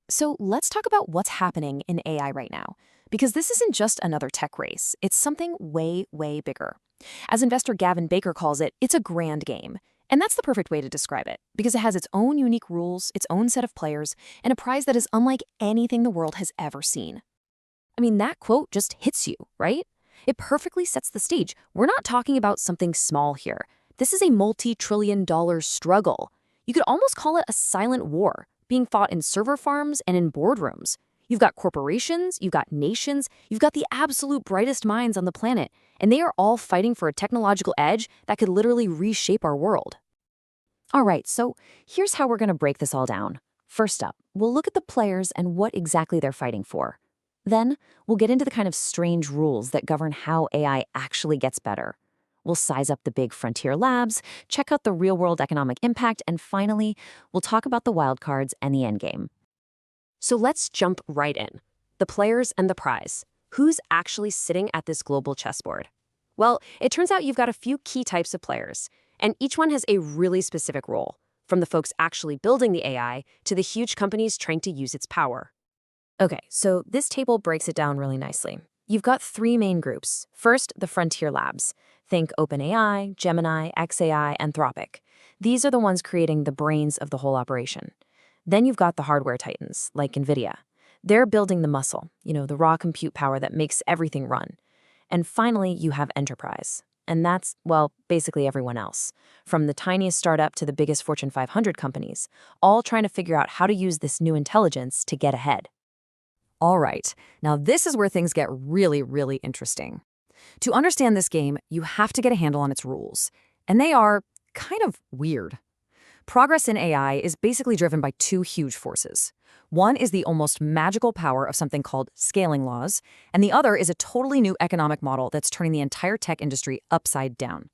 So let's talk about what's happening in AI right now, because this isn't just another tech race, it's something way, way bigger. As investor Gavin Baker calls it, it's a grand game. And that's the perfect way to describe it, because it has its own unique rules, its own set of players, and a prize that is unlike anything the world has ever seen. I mean, that quote just hits you, right? It perfectly sets the stage. We're not talking about something small here. This is a multi-trillion-dollar struggle. You could almost call it a silent war, being fought in server farms and in boardrooms. You've got corporations, you've got nations, you've got the absolute brightest minds on the planet, and they are all fighting for a technological edge that could literally reshape our world. All right, so here's how we're going to break this all down. First up, we'll look at the players and what exactly they're fighting for. Then, we'll get into the kind of strange rules that govern how AI actually gets better. We'll size up the big frontier labs, check out the real-world economic impact, and finally, we'll talk about the wildcards and the endgame. So let's jump right in. The players and the prize. Who's actually sitting at this global chessboard? Well, it turns out you've got a few key types of players, and each one has a really specific role, from the folks actually building the AI to the huge companies trying to use its power. Okay, so this table breaks it down really nicely. You've got three main groups. First, the frontier labs. Think OpenAI, Gemini, xAI, Anthropic. These are the ones creating the brains of the whole operation. Then you've got the hardware titans, like NVIDIA. They're building the muscle, the raw compute power that makes everything run. And finally, you have enterprise. And that's, well, basically everyone else, from the tiniest startup to the biggest Fortune 500 companies, all trying to figure out how to use this new intelligence to get ahead. All right, now this is where things get really, really interesting. To understand this game, you have to get a handle on its rules, and they are kind of weird. Progress in AI is basically driven by two huge forces. One is the almost magical power of something called scaling laws, and the other is a totally new economic model that's turning the entire tech industry upside down.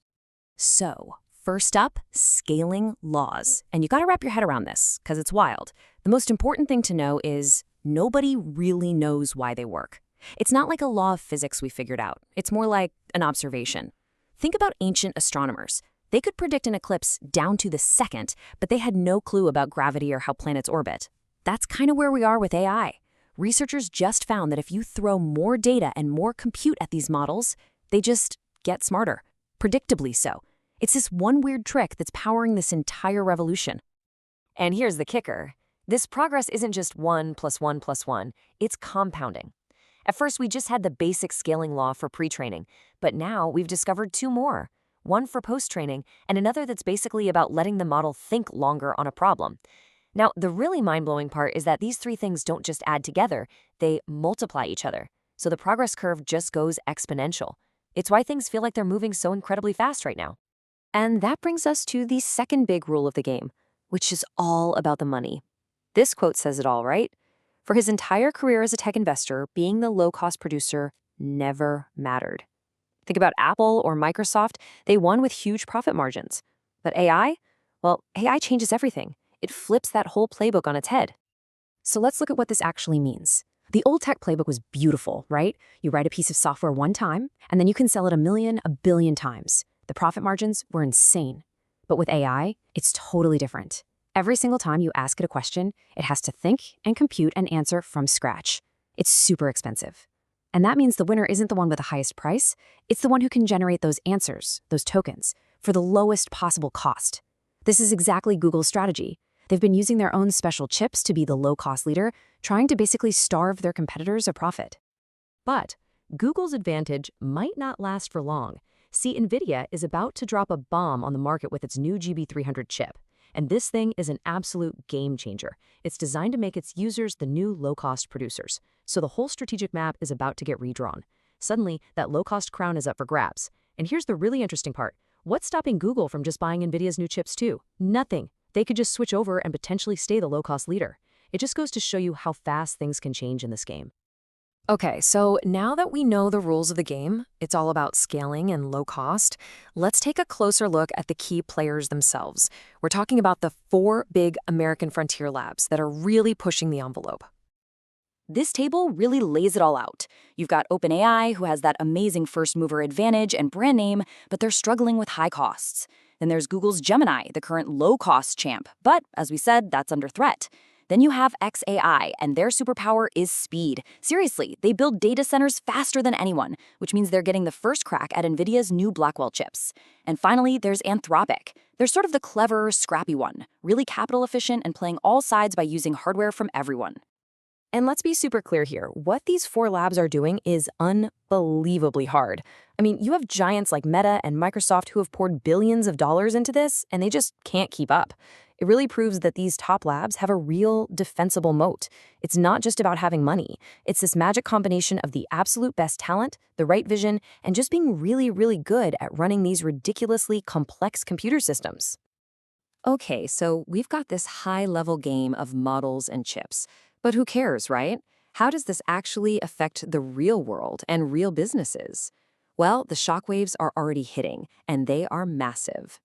So, first up, scaling laws. And you gotta wrap your head around this, because it's wild. The most important thing to know is nobody really knows why they work. It's not like a law of physics we figured out. It's more like an observation. Think about ancient astronomers. They could predict an eclipse down to the second, but they had no clue about gravity or how planets orbit. That's kind of where we are with AI. Researchers just found that if you throw more data and more compute at these models, they just get smarter, predictably so. It's this one weird trick that's powering this entire revolution. And here's the kicker. This progress isn't just 1 + 1 + 1, it's compounding. At first, we just had the basic scaling law for pre-training, but now we've discovered two more. One for post-training, and another that's basically about letting the model think longer on a problem. Now, the really mind-blowing part is that these three things don't just add together, they multiply each other. So the progress curve just goes exponential. It's why things feel like they're moving so incredibly fast right now. And that brings us to the second big rule of the game, which is all about the money. This quote says it all, right? For his entire career as a tech investor, being the low-cost producer never mattered. Think about Apple or Microsoft, they won with huge profit margins. But AI? Well, AI changes everything. It flips that whole playbook on its head. So let's look at what this actually means. The old tech playbook was beautiful, right? You write a piece of software one time, and then you can sell it a million, a billion times. The profit margins were insane. But with AI, it's totally different. Every single time you ask it a question, it has to think and compute and answer from scratch. It's super expensive. And that means the winner isn't the one with the highest price, it's the one who can generate those answers, those tokens, for the lowest possible cost. This is exactly Google's strategy. They've been using their own special chips to be the low-cost leader, trying to basically starve their competitors of profit. But Google's advantage might not last for long. See, NVIDIA is about to drop a bomb on the market with its new GB300 chip. And this thing is an absolute game changer. It's designed to make its users the new low-cost producers. So the whole strategic map is about to get redrawn. Suddenly, that low-cost crown is up for grabs. And here's the really interesting part. What's stopping Google from just buying NVIDIA's new chips too? Nothing. They could just switch over and potentially stay the low-cost leader. It just goes to show you how fast things can change in this game. Okay, so now that we know the rules of the game, it's all about scaling and low cost, let's take a closer look at the key players themselves. We're talking about the 4 big American frontier labs that are really pushing the envelope. This table really lays it all out. You've got OpenAI, who has that amazing first-mover advantage and brand name, but they're struggling with high costs. Then there's Google's Gemini, the current low-cost champ, but, as we said, that's under threat. Then you have xAI, and their superpower is speed. Seriously, they build data centers faster than anyone, which means they're getting the first crack at NVIDIA's new Blackwell chips. And finally, there's Anthropic. They're sort of the clever, scrappy one, really capital efficient and playing all sides by using hardware from everyone. And let's be super clear here. What these four labs are doing is unbelievably hard. I mean, you have giants like Meta and Microsoft who have poured billions of dollars into this, and they just can't keep up. It really proves that these top labs have a real defensible moat. It's not just about having money. It's this magic combination of the absolute best talent, the right vision, and just being really, really good at running these ridiculously complex computer systems. Okay, so we've got this high-level game of models and chips. But who cares, right? How does this actually affect the real world and real businesses? Well, the shockwaves are already hitting, and they are massive.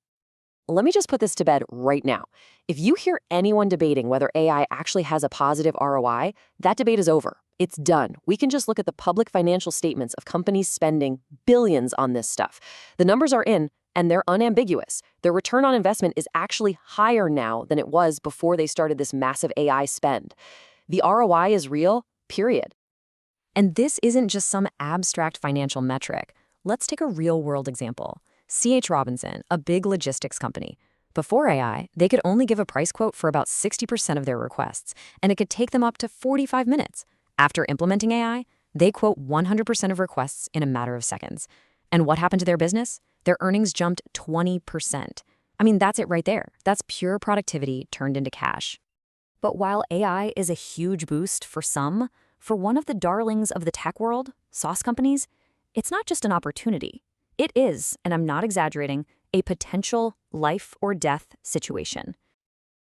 Let me just put this to bed right now. If you hear anyone debating whether AI actually has a positive ROI, that debate is over. It's done. We can just look at the public financial statements of companies spending billions on this stuff. The numbers are in, and they're unambiguous. Their return on investment is actually higher now than it was before they started this massive AI spend. The ROI is real, period. And this isn't just some abstract financial metric. Let's take a real-world example. C.H. Robinson, a big logistics company. Before AI, they could only give a price quote for about 60% of their requests, and it could take them up to 45 minutes. After implementing AI, they quote 100% of requests in a matter of seconds. And what happened to their business? Their earnings jumped 20%. I mean, that's it right there. That's pure productivity turned into cash. But while AI is a huge boost for some, for one of the darlings of the tech world, sauce companies, it's not just an opportunity. It is, and I'm not exaggerating, a potential life or death situation.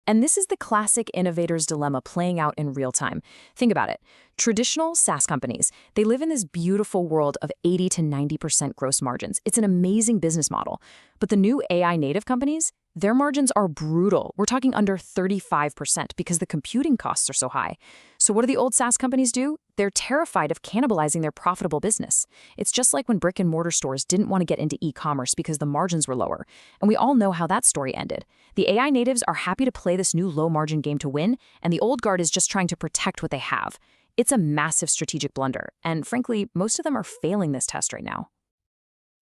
And this is the classic innovator's dilemma playing out in real time. Think about it. Traditional SaaS companies, they live in this beautiful world of 80 to 90% gross margins. It's an amazing business model. But the new AI native companies, their margins are brutal. We're talking under 35% because the computing costs are so high. So what do the old SaaS companies do? They're terrified of cannibalizing their profitable business. It's just like when brick and mortar stores didn't want to get into e-commerce because the margins were lower. And we all know how that story ended. The AI natives are happy to play this new low-margin game to win, and the old guard is just trying to protect what they have. It's a massive strategic blunder, and frankly, most of them are failing this test right now.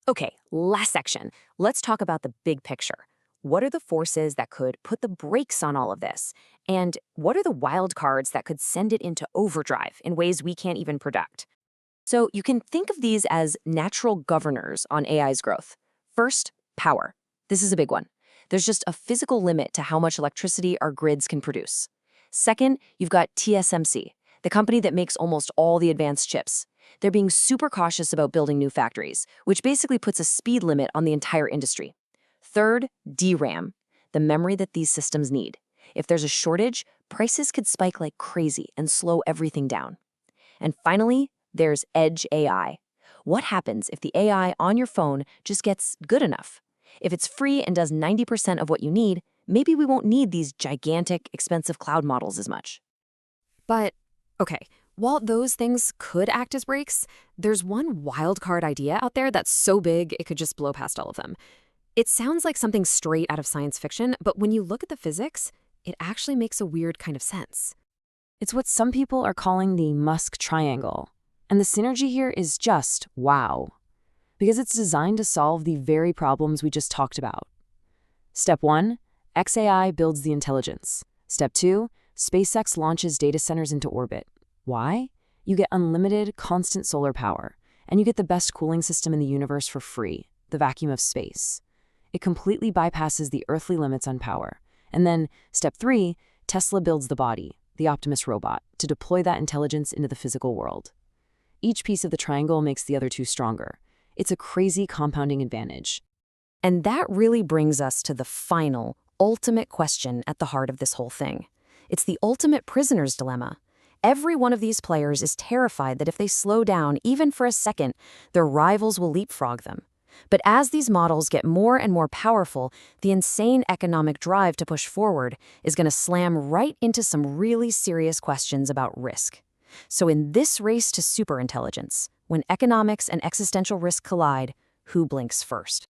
Okay, last section. Let's talk about the big picture. What are the forces that could put the brakes on all of this? And what are the wild cards that could send it into overdrive in ways we can't even predict? So you can think of these as natural governors on AI's growth. First, power. This is a big one. There's just a physical limit to how much electricity our grids can produce. Second, you've got TSMC, the company that makes almost all the advanced chips. They're being super cautious about building new factories, which basically puts a speed limit on the entire industry. Third, DRAM, the memory that these systems need. If there's a shortage, prices could spike like crazy and slow everything down. And finally, there's Edge AI. What happens if the AI on your phone just gets good enough? If it's free and does 90% of what you need, maybe we won't need these gigantic, expensive cloud models as much. But, okay, while those things could act as brakes, there's one wildcard idea out there that's so big it could just blow past all of them. It sounds like something straight out of science fiction, but when you look at the physics, it actually makes a weird kind of sense. It's what some people are calling the Musk triangle. And the synergy here is just wow, because it's designed to solve the very problems we just talked about. Step 1, xAI builds the intelligence. Step 2, SpaceX launches data centers into orbit. Why? You get unlimited, constant solar power, and you get the best cooling system in the universe for free, the vacuum of space. It completely bypasses the earthly limits on power. And then, step 3, Tesla builds the body, the Optimus robot, to deploy that intelligence into the physical world. Each piece of the triangle makes the other two stronger. It's a crazy compounding advantage. And that really brings us to the final, ultimate question at the heart of this whole thing. It's the ultimate prisoner's dilemma. Every one of these players is terrified that if they slow down even for a second, their rivals will leapfrog them. But as these models get more and more powerful, the insane economic drive to push forward is going to slam right into some really serious questions about risk. So in this race to superintelligence, when economics and existential risk collide, who blinks first?